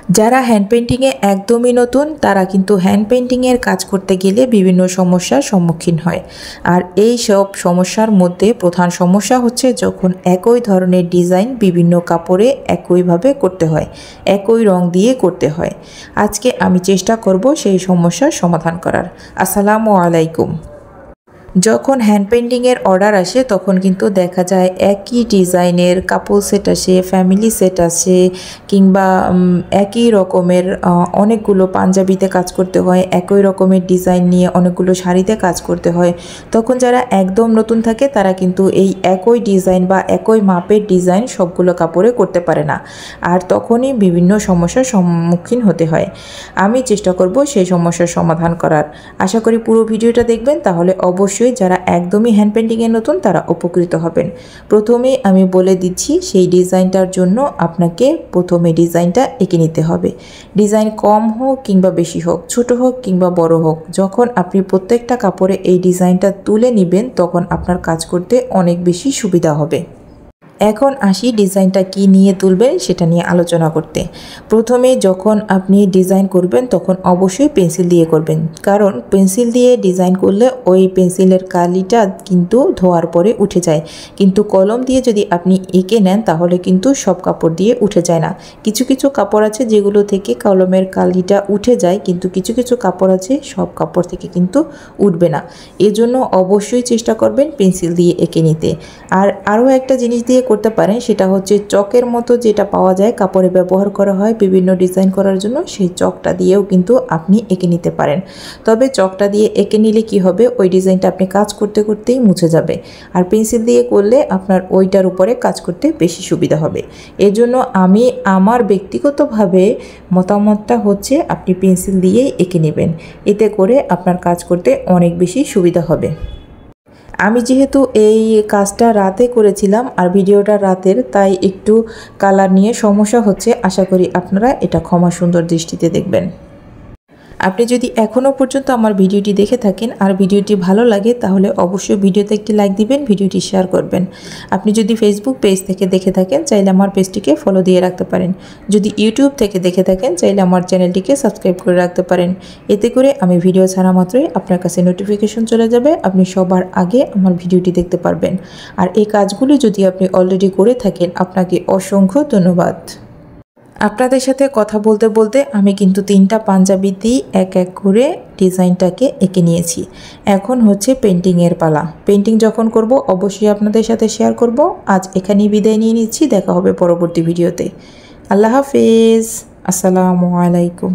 যারা হ্যান্ড পেইন্টিংয়ে একদমই নতুন তারা কিন্তু হ্যান্ড পেইন্টিংয়ের কাজ করতে গেলে বিভিন্ন সমস্যার সম্মুখীন হয়। আর এই সব সমস্যার মধ্যে প্রধান সমস্যা হচ্ছে যখন একই ধরনের ডিজাইন বিভিন্ন কাপড়ে একইভাবে করতে হয়, একই রং দিয়ে করতে হয়। আজকে আমি চেষ্টা করব সেই সমস্যার সমাধান করার। আসসালামু আলাইকুম। যখন হ্যান্ড পেইন্টিংয়ের অর্ডার আসে তখন কিন্তু দেখা যায় একই ডিজাইনের কাপল সেট আসে, ফ্যামিলি সেট আসে, কিংবা একই রকমের অনেকগুলো পাঞ্জাবিতে কাজ করতে হয়, একই রকমের ডিজাইন নিয়ে অনেকগুলো শাড়িতে কাজ করতে হয়। তখন যারা একদম নতুন থাকে তারা কিন্তু এই একই ডিজাইন বা একই মাপের ডিজাইন সবগুলো কাপড়ে করতে পারে না, আর তখনই বিভিন্ন সমস্যার সম্মুখীন হতে হয়। আমি চেষ্টা করব সেই সমস্যার সমাধান করার। আশা করি পুরো ভিডিওটা দেখবেন, তাহলে অবশ্যই যারা একদমই হ্যান্ড পেইন্টিংয়ে নতুন তারা উপকৃত হবেন। প্রথমে আমি বলে দিচ্ছি সেই ডিজাইনটার জন্য আপনাকে প্রথমে ডিজাইনটা এঁকে নিতে হবে। ডিজাইন কম হোক কিংবা বেশি হোক, ছোট হোক কিংবা বড় হোক, যখন আপনি প্রত্যেকটা কাপড়ে এই ডিজাইনটা তুলে নেবেন তখন আপনার কাজ করতে অনেক বেশি সুবিধা হবে। এখন আসি ডিজাইনটা কি নিয়ে তুলবেন সেটা নিয়ে আলোচনা করতে। প্রথমে যখন আপনি ডিজাইন করবেন তখন অবশ্যই পেন্সিল দিয়ে করবেন, কারণ পেন্সিল দিয়ে ডিজাইন করলে ওই পেন্সিলের কালিটা কিন্তু ধোয়ার পরে উঠে যায়। কিন্তু কলম দিয়ে যদি আপনি এঁকে নেন তাহলে কিন্তু সব কাপড় দিয়ে উঠে যায় না। কিছু কিছু কাপড় আছে যেগুলো থেকে কলমের কালিটা উঠে যায়, কিন্তু কিছু কিছু কাপড় আছে সব কাপড় থেকে কিন্তু উঠবে না। এজন্য অবশ্যই চেষ্টা করবেন পেন্সিল দিয়ে এঁকে নিতে। আর আরও একটা জিনিস দিয়ে করতে পারেন, সেটা হচ্ছে চকের মতো যেটা পাওয়া যায়, কাপড়ে ব্যবহার করা হয় বিভিন্ন ডিজাইন করার জন্য, সেই চকটা দিয়েও কিন্তু আপনি এঁকে নিতে পারেন। তবে চকটা দিয়ে এঁকে নিলে কি হবে, ওই ডিজাইনটা আপনি কাজ করতে করতেই মুছে যাবে। আর পেন্সিল দিয়ে করলে আপনার ওইটার উপরে কাজ করতে বেশি সুবিধা হবে। এজন্য আমি আমার ব্যক্তিগতভাবে মতামতটা হচ্ছে আপনি পেন্সিল দিয়েই এঁকে নেবেন, এতে করে আপনার কাজ করতে অনেক বেশি সুবিধা হবে। আমি যেহেতু এই কাজটা রাতে করেছিলাম আর ভিডিওটা রাতের, তাই একটু কালার নিয়ে সমস্যা হচ্ছে। আশা করি আপনারা এটা ক্ষমা সুন্দর দৃষ্টিতে দেখবেন। আপনি যদি এখনও পর্যন্ত আমার ভিডিওটি দেখে থাকেন আর ভিডিওটি ভালো লাগে তাহলে অবশ্যই ভিডিওতে একটি লাইক দিবেন, ভিডিওটি শেয়ার করবেন। আপনি যদি ফেসবুক পেজ থেকে দেখে থাকেন চাইলে আমার পেজটিকে ফলো দিয়ে রাখতে পারেন। যদি ইউটিউব থেকে দেখে থাকেন চাইলে আমার চ্যানেলটিকে সাবস্ক্রাইব করে রাখতে পারেন। এতে করে আমি ভিডিও ছাড়া মাত্রই আপনার কাছে নোটিফিকেশন চলে যাবে, আপনি সবার আগে আমার ভিডিওটি দেখতে পারবেন। আর এই কাজগুলি যদি আপনি অলরেডি করে থাকেন আপনাকে অসংখ্য ধন্যবাদ। আপনাদের সাথে কথা বলতে বলতে আমি কিন্তু 3টা পাঞ্জাবিতেই এক এক করে ডিজাইনটাকে এঁকে নিয়েছি। এখন হচ্ছে পেন্টিংয়ের পালা। পেন্টিং যখন করব অবশ্যই আপনাদের সাথে শেয়ার করব। আজ এখানেই বিদায় নিয়ে নিচ্ছি, দেখা হবে পরবর্তী ভিডিওতে। আল্লাহ হাফেজ, আসসালামু আলাইকুম।